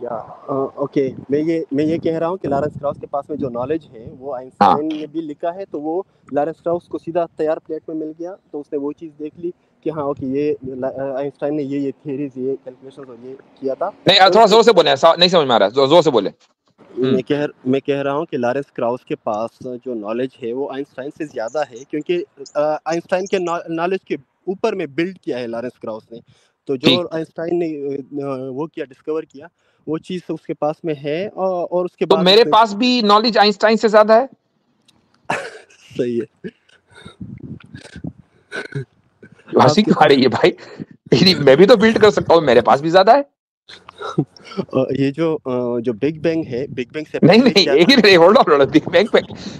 اوکے، میں یہ کہہ رہا ہوں کہ لارنس کراؤس کے پاس میں جو نالج ہے وہ ہاں، آئنسٹائن نے بھی لکھا ہے، تو وہ لارنس کراؤس کو سیدھا تیار پلیٹ میں مل گیا، تو اس نے وہ چیز دیکھ لی کہ ہاں اوکے یہ آئنسٹائن نے یہ تھیریز، یہ کیلکولیشنز اور یہ کیا تھا. نہیں تھوڑا زور سے بولیں، نہیں سمجھ میں آ رہا ہے، زور سے بولیں. میں کہہ رہا ہوں کہ لارنس کراؤس کے پاس جو نالج ہے وہ آئنسٹائن سے زیادہ ہے، کیونکہ آئنسٹائن کے نالج کے اوپر میں بلڈ کیا ہے لارنس کراؤس نے. تو جو آئنسٹائن نے وہ کیا، ڈسکور کیا، وہ چیز اس کے پاس میں ہے. اور اس کے تو بعد میرے پاس بھی نالج آئنسٹائن سے زیادہ ہے. صحیح ہے. ہنسی کیوں آ رہی ہے بھائی؟ میں بھی تو بلڈ کر سکتا ہوں, میرے پاس بھی زیادہ ہے. یہ جو بگ بینگ ہے, بگ بینگ سے نہیں پہلے نہیں کیا ایک ہی نہیں, ہولڈ آن, بگ بینگ پہ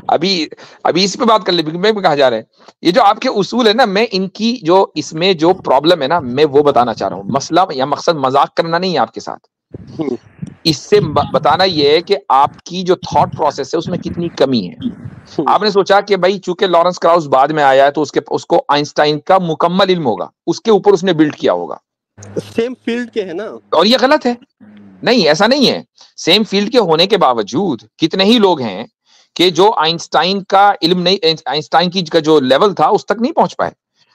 ابھی اس پہ بات کر لیں. بگ بینگ پہ کہا جا رہا ہے. یہ جو آپ کے اصول ہے نا, میں ان کی جو اس میں جو پرابلم ہے نا, میں وہ بتانا چاہ رہا ہوں. مسئلہ یا مقصد مذاق کرنا نہیں ہے آپ کے ساتھ, اس سے بتانا یہ ہے کہ آپ کی جو تھاٹ پروسیس ہے اس میں کتنی کمی ہے. آپ نے سوچا کہ بھائی چونکہ لارنس کراؤس بعد میں آیا ہے تو اس کو آئنسٹائن کا مکمل علم ہوگا, اس کے اوپر اس نے بلڈ کیا ہوگا. سیم فیلڈ کے ہے نا, اور یہ غلط ہے. نہیں, ایسا نہیں ہے. سیم فیلڈ کے ہونے کے باوجود کتنے ہی لوگ ہیں کہ جو آئنسٹائن کا علم نہیں, آئنسٹائن کی کا جو لیول تھا اس تک نہیں پہنچ پائے.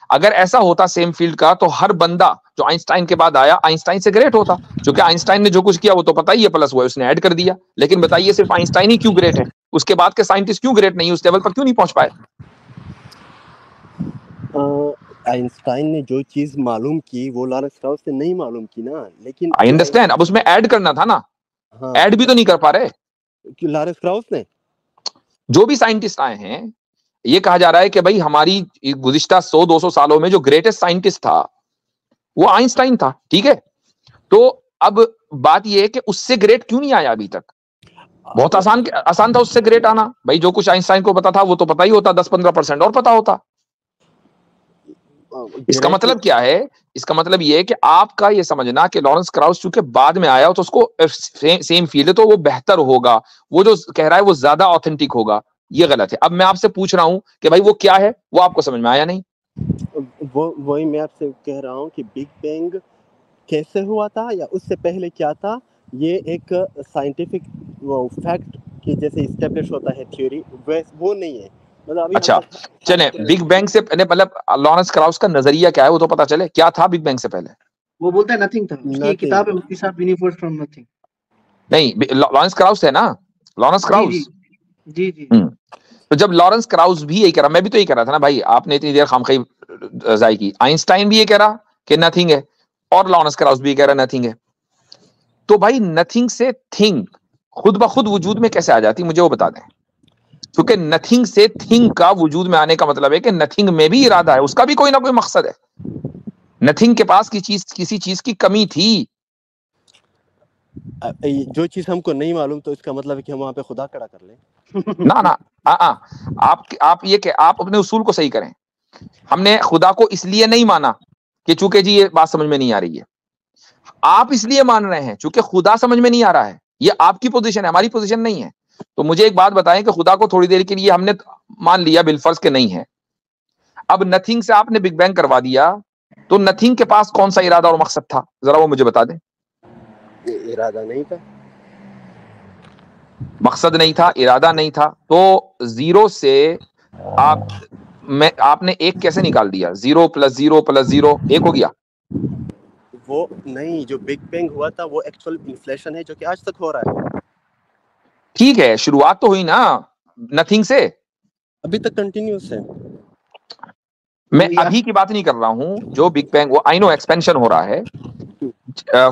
اگر ایسا ہوتا سیم فیلڈ کا تو ہر بندہ جو آئنسٹائن کے بعد آیا آئنسٹائن سے گریٹ ہوتا. چونکہ آئنسٹائن نے جو کچھ کیا وہ تو پتہ ہی ہے, پلس ہوا اس نے ایڈ کر دیا. لیکن بتائیے صرف آئنسٹائن ہی کیوں گریٹ ہے, اس کے بعد کے سائنٹسٹ کیوں گریٹ نہیں, اس لیول پر کیوں نہیں پہنچ پائے؟ آئنسٹائن نے جو چیز معلوم کی وہ لارنس کراؤس نے نہیں معلوم کی نا. لیکن آئی انڈرسٹینڈ, اب اس میں ایڈ کرنا تھا نا, ہاں, ایڈ بھی تو نہیں کر پا رہے. لارنس کراؤس نے جو بھی سائنٹسٹ آئے ہیں, یہ کہا جا رہا ہے کہ بھائی ہماری گزشتہ 100-200 سالوں میں جو گریٹسٹ سائنٹسٹ تھا وہ آئنسٹائن تھا. ٹھیک ہے, تو اب بات یہ ہے کہ اس سے گریٹ کیوں نہیں آیا ابھی تک؟ بہت آسان تھا اس سے گریٹ آنا. بھائی جو کچھ آئنسٹائن کو پتا تھا وہ تو پتا ہی ہوتا, 10-15% اور پتا ہوتا. اس کا مطلب کیا ہے؟ اس کا مطلب یہ ہے کہ آپ کا یہ سمجھنا کہ لارنس کراؤس چونکہ بعد میں آیا تو اس کو سیم فیلڈ ہے تو وہ بہتر ہوگا, وہ جو کہہ رہا ہے وہ زیادہ آتھینٹک ہوگا, یہ غلط ہے. اب میں آپ سے پوچھ رہا ہوں کہ بھائی وہ کیا ہے, وہ آپ کو سمجھ میں آیا نہیں. وہی میں آپ سے کہہ رہا ہوں کہ بگ بینگ کیسے ہوا تھا یا اس سے پہلے کیا تھا, یہ ایک سائنٹیفک فیکٹ کہ جیسے اسٹیبلش ہوتا ہے تھیوری, وہ نہیں ہے. اچھا چلیں, بگ بینگ سے مطلب لارنس کراؤس کا نظریہ کیا ہے وہ تو پتا چلے. کیا تھا بگ بینگ سے پہلے؟ وہ بولتا ہے نتھنگ تھا. اس کی ایک کتاب ہے مفتی صاحب, یونیورس فرام نتھنگ. نہیں, لارنس کراؤس ہے نا, لارنس کراؤس. جی جی. تو جب لارنس کراؤس بھی یہی کہہ رہا, میں بھی تو یہی کہہ رہا تھا نا بھائی, آپ نے اتنی دیر خامخواہ ضائع کی. آئنسٹائن بھی یہ کہہ رہا کہ نتھنگ ہے, اور لارنس کراؤس بھی یہ کہہ رہا نتھنگ ہے. تو بھائی نتھنگ سے تھنگ خود بخود وجود میں کیسے آ جاتی, مجھے وہ بتا دیں. کیونکہ نتھنگ سے تھنگ کا وجود میں آنے کا مطلب ہے کہ نتھنگ میں بھی ارادہ ہے, اس کا بھی کوئی نہ کوئی مقصد ہے. نتھنگ کے پاس کسی چیز کی کمی تھی. جو چیز ہم کو نہیں معلوم تو اس کا مطلب ہے کہ ہم وہاں پہ خدا کھڑا کر لیں. نہ آپ یہ کہ آپ اپنے اصول کو صحیح کریں. ہم نے خدا کو اس لیے نہیں مانا کہ چونکہ جی یہ بات سمجھ میں نہیں آ رہی ہے. آپ اس لیے مان رہے ہیں چونکہ خدا سمجھ میں نہیں آ رہا ہے. یہ آپ کی پوزیشن ہے, ہماری پوزیشن نہیں ہے. تو مجھے ایک بات بتائیں کہ خدا کو تھوڑی دیر کے لیے ہم نے مان لیا بالفرض کہ نہیں ہے. اب نتھنگ سے آپ نے بگ بینگ کروا دیا, تو نتھنگ کے پاس کون سا ارادہ اور مقصد تھا, ذرا وہ مجھے بتا دیں. ارادہ نہیں تھا, مقصد نہیں تھا, ارادہ نہیں تھا. تو زیرو سے آپ نے ایک کیسے نکال دیا؟ 0 + 0 + 0 1 ہو گیا. وہ نہیں, جو بگ بینگ ہوا تھا وہ ایکچوئل انفلیشن ہے جو کہ آج تک ہو رہا ہے. ٹھیک ہے, شروعات تو ہوئی نا نتھنگ سے, ابھی تک کنٹینیوس ہے. میں ابھی کی بات نہیں کر رہا ہوں. جو بگ بینگ, وہ آئی نو ایکسپینشن ہو رہا ہے.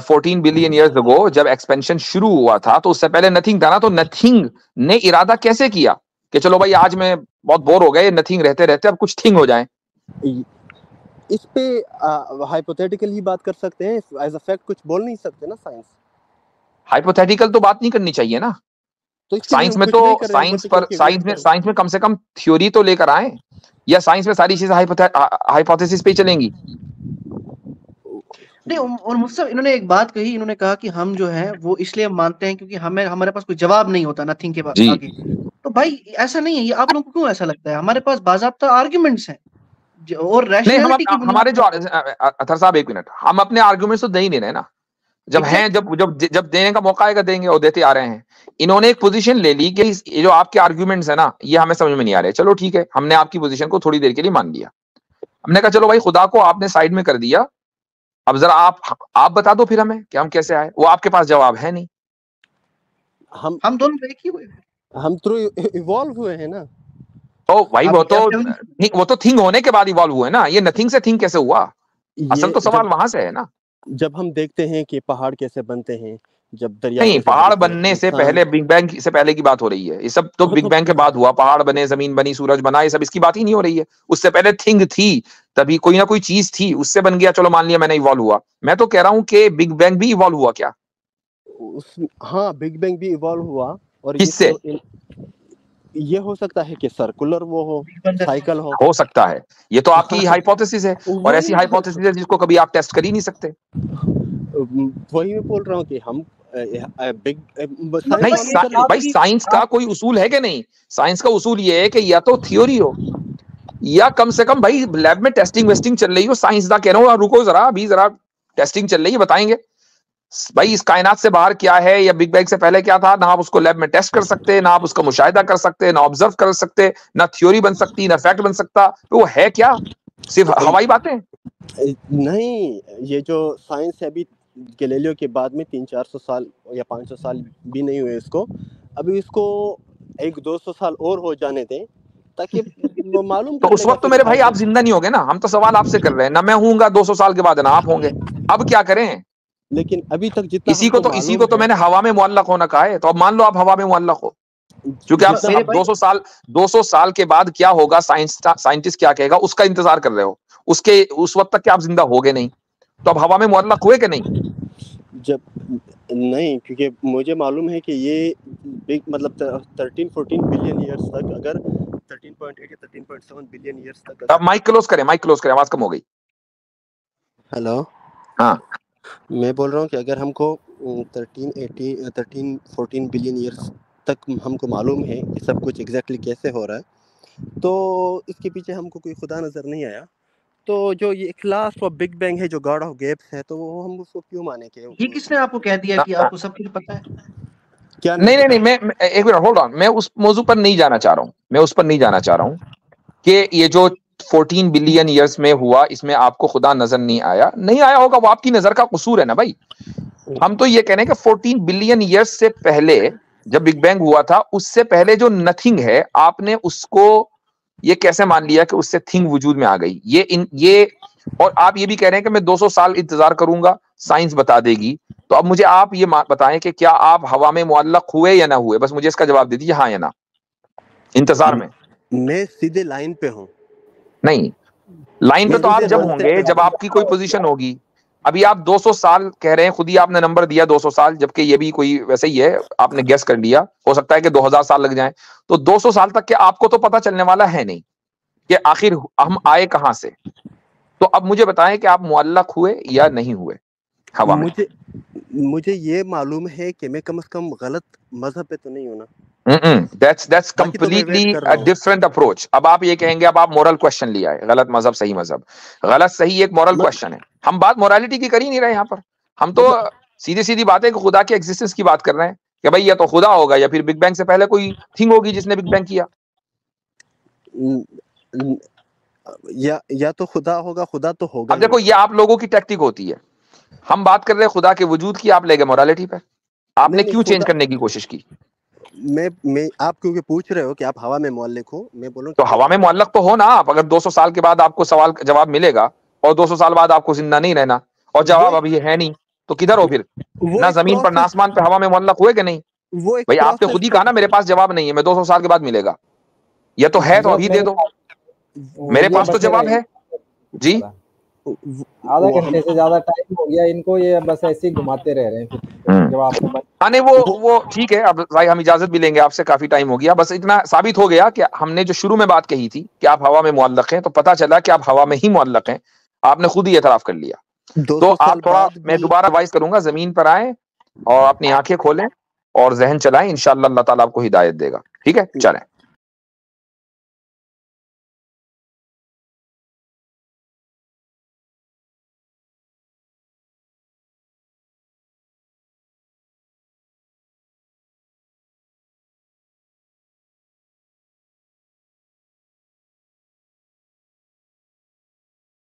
14 بلین ایئرز اگو جب ایکسپینشن شروع ہوا تھا تو اس سے پہلے نتھنگ تھا نا. تو نتھنگ نے ارادہ کیسے کیا کہ چلو بھائی آج میں بہت بور ہو گئے, نتھنگ رہتے رہتے اب کچھ تھنگ ہو جائیں. اس پہ ہائپوتھیٹیکل ہی بات کر سکتے ہیں, ایز اے فیکٹ کچھ بول نہیں سکتے نا. ہائپوتھیٹیکل تو بات نہیں کرنی چاہیے نا. سائنس میں تو سائنس میں کم سے کم تھیوری تو لے کر آئیں, یا سائنس میں ساری چیزیں ہائپوتھیسس پہ ہی چلیں گی. نہیں, اور مفتی صاحب انہوں نے ایک بات کہی, انہوں نے کہا کہ ہم جو ہیں وہ اس لیے مانتے ہیں کیونکہ ہمارے پاس کوئی جواب نہیں ہوتا نتھنگ کے جی. آگے. تو بھائی ایسا نہیں ہے, یہ آپ لوگوں کو کیوں ایسا لگتا ہے؟ ہمارے پاس باضابطہ آرگیومنٹس ہیں اور ریشنلٹی کی بنیاد ہمارے جو اطہر صاحب ایک منٹ, ہم اپنے آرگومنٹس تو دے ہی نہیں رہے نا. جب ہیں جب دینے کا موقع آئے گا دیں گے, اور دیتے آ رہے ہیں. انہوں نے ایک پوزیشن لے لی کہ یہ جو آپ کے آرگومنٹس ہیں نا یہ ہمیں سمجھ میں نہیں آ رہے. چلو ٹھیک ہے, ہم نے آپ کی پوزیشن کو تھوڑی دیر کے لیے مان لیا. ہم نے کہا چلو بھائی خدا کو آپ نے سائڈ میں کر دیا, اب ذرا آپ بتا دو پھر ہمیں کہ ہم کیسے آئے. وہ آپ کے پاس جواب ہے نہیں. ہم دونوں ایک ہی ہوئے, ہم تو ایوالو ہوئے ہیں نا. بھائی وہ تو تھنگ ہونے کے بعد ایوالو ہوئے نا. یہ نتھنگ سے تھنگ کیسے ہوا؟ اصل تو سوال وہاں سے ہے نا. جب ہم دیکھتے ہیں کہ پہاڑ کیسے بنتے ہیں, جب دریا نہیں، پہاڑ بننے سے پہلے بگ بینگ سے پہلے کی بات ہو رہی ہے، یہ سب تو بگ بینگ کے بعد ہوا، پہاڑ بنے، زمین بنی، سورج بنا، یہ سب اس کی بات ہی نہیں ہو رہی ہے. اس سے پہلے تھنگ تھی، تبھی کوئی نہ کوئی چیز تھی، اس سے بن گیا، چلو مان لیا میں نے ایوالو ہوا. میں تو کہہ رہا ہوں کہ بگ بینگ بھی ایوالو ہوا کیا؟ ہاں بگ بینگ بھی ایوالو ہوا. اور کس سے؟ یہ ہو سکتا ہے کہ سرکولر وہ ہو، سائیکل ہو سکتا ہے، یہ تو آپ کی ہائپوتھیسس ہے، اور ایسی ہائپوتھیسس ہے جس کو کبھی آپ ٹیسٹ کر ہی نہیں سکتے. وہی میں بول رہا ہوں کہ ہم نہیں بھائی، سائنس کا کوئی اصول ہے کہ نہیں؟ سائنس کا اصول یہ ہے کہ یا تو تھیوری ہو، یا کم سے کم بھائی لیب میں ٹیسٹنگ ویسٹنگ چل رہی ہو. سائنس دا کہہ رہا ہوں رکو ذرا، ابھی ذرا ٹیسٹنگ چل رہی ہے، بتائیں گے بھائی اس کائنات سے باہر کیا ہے، یا بگ بینگ سے پہلے کیا تھا. نہ آپ اس کو لیب میں ٹیسٹ کر سکتے، نہ آپ اس کا مشاہدہ کر سکتے، نہ آبزرو کر سکتے، نہ تھیوری بن سکتی، نہ فیکٹ بن سکتا. تو وہ ہے کیا؟ صرف ہوائی باتیں؟ نہیں، یہ جو سائنس ہے ابھی گیلیلیو کے بعد میں 300-400 سال یا 500 سال بھی نہیں ہوئے اس کو، ابھی اس کو 100-200 سال اور ہو جانے دیں تاکہ وہ معلوم تو کر اس لے گا وقت تو پھر میرے بھائی آگے. آپ زندہ نہیں ہوگے نا، ہم تو سوال آپ سے کر رہے ہیں، نہ میں ہوں گا 200 سال کے بعد، نہ آپ ہوں گے. اب کیا کریں؟ لیکن ابھی تک جتنا اسی ہم کو کو تو معلوم ہے، میں نے ہوا میں معلق ہونا کہا ہے. تو اب مان لو آپ ہوا میں معلق ہو، کیونکہ جتنا آپ 200 سال کے بعد کیا ہوگا، سائنٹسٹ کیا کہے گا، اس کا انتظار کر رہے ہو. اس وقت تک کہ آپ زندہ ہوگے نہیں، تو اب ہوا میں معلق ہوئے کہ نہیں؟ جب نہیں، کیونکہ مجھے معلوم ہے کہ یہ مطلب 13-14 بلین ایئرس تک، اگر 13.8 یا 13.7 بلین ایئرس تک. اب مائک کلوز کریں، آواز کم ہو گئی. ہیلو، ہاں میں بول رہا ہوں کہ اگر ہم کو 13-14 بلین ایئرس تک ہم کو معلوم ہے کہ سب کچھ ایگزیکٹلی کیسے ہو رہا ہے، تو اس کے پیچھے ہم کو کوئی خدا نظر نہیں آیا. تو جو یہ اخلاص اور بگ بینگ ہے، جو گاڈ آف گیپس ہے، تو وہ ہم اس کو کیوں مانے کہ یہ کس نے آپ کو کہہ دیا کہ آپ کو سب کچھ پتا ہے؟ کیا نہیں، میں ایک منٹ ہولڈ آن، میں اس موضوع پر نہیں جانا چاہ رہا ہوں، کہ یہ جو 14 بلین ایئرس میں ہوا، اس میں آپ کو خدا نظر نہیں آیا ہوگا، وہ آپ کی نظر کا قصور ہے نا بھائی. ہم تو یہ کہنے کہ 14 بلین ایئرس سے پہلے جب بگ بینگ ہوا تھا، اس سے پہلے جو نتھنگ ہے، آپ نے اس کو یہ کیسے مان لیا کہ اس سے تھنگ وجود میں آ گئی؟ یہ اور آپ یہ بھی کہہ رہے ہیں کہ میں 200 سال انتظار کروں گا، سائنس بتا دے گی. تو اب مجھے آپ یہ بتائیں کہ کیا آپ ہوا میں معلق ہوئے یا نہ ہوئے؟ بس مجھے اس کا جواب دے دیجیے، ہاں یا نہ. انتظار میں سیدھے لائن پہ ہوں. نہیں، لائن پہ میں تو آپ سیدھے جب ہوں راستے گے پہ جب ہوں. آپ کی کوئی پوزیشن ہوگی. ابھی آپ 200 سال کہہ رہے ہیں، خود ہی آپ نے نمبر دیا 200 سال، جبکہ یہ بھی کوئی ویسے ہی ہے، آپ نے گیس کر لیا، ہو سکتا ہے کہ 2000 سال لگ جائیں. تو 200 سال تک کہ آپ کو تو پتا چلنے والا ہے نہیں کہ آخر ہم آئے کہاں سے. تو اب مجھے بتائیں کہ آپ معلق ہوئے یا نہیں ہوئے ہوا میں؟ مجھے یہ معلوم ہے کہ میں کم از کم غلط مذہب پہ تو نہیں ہوں نا. That's باقی تو میں completely ویٹ کر a رہا ہوں. different approach. اب آپ یہ کہیں گے اب آپ مورل کوشچن لیا ہے، غلط مذہب صحیح مذہب. غلط صحیح ایک مورل کوشچن ہے. ہم بات مورالٹی کی کر ہی نہیں رہے یہاں پر، ہم تو سیدھی بات ہے کہ خدا کے ایگزسٹنس کی بات کر رہے ہیں کہ بھائی یا تو خدا ہوگا یا پھر بگ بینگ سے پہلے کوئی تھنگ ہوگی جس نے بگ بینگ کیا. یا تو خدا ہوگا، خدا تو ہوگا اب ہی. دیکھو، یہ آپ لوگوں کی ٹیکٹک ہوتی ہے. ہم بات کر رہے ہیں خدا کے وجود کی، آپ لے گئے مورالٹی پہ. آپ نے نہیں کیوں چینج خدا، کرنے کی کوشش کی؟ میں آپ کیونکہ پوچھ رہے ہو کہ آپ ہوا میں معلق ہو، میں بولوں تو ہوا میں معلق تو ہو نا آپ. اگر 200 سال کے بعد آپ کو سوال کا جواب ملے گا اور 200 سال بعد آپ کو زندہ نہیں رہنا اور جواب ابھی ہے نہیں، تو کدھر ہو پھر؟ وہ نہ ایک زمین پر نہ پروسیس، آسمان پہ، ہوا میں معلق ہوئے کہ نہیں؟ وہ ایک بھائی آپ نے خود پروسیس ہی ہے. کہا نا میرے پاس جواب نہیں ہے، میں 200 سال کے بعد ملے گا. یہ تو ہے تو حضرت ابھی دے دو، میرے پاس تو بچے جواب رہے ہے. جی آدھا گھنٹے سے زیادہ ٹائم ہو گیا ان کو، یہ بس ایسے ہی گھماتے رہ رہے ہیں جواب تو نہیں وہ ٹھیک ہے. اب بھائی ہم اجازت بھی لیں گے آپ سے، کافی ٹائم ہو گیا. بس اتنا ثابت ہو گیا کہ ہم نے جو شروع میں بات کہی تھی کہ آپ ہوا میں معلق ہیں، تو پتا چلا کہ آپ ہوا میں ہی معلق ہیں. آپ نے خود ہی اعتراف کر لیا. 200 تو سال آپ تھوڑا، بعد میں بھی دوبارہ وائز کروں گا، زمین پر آئیں اور اپنی آنکھیں کھولیں اور ذہن چلائیں. انشاءاللہ اللہ تعالیٰ آپ کو ہدایت دے گا. ٹھیک ہے، چلیں.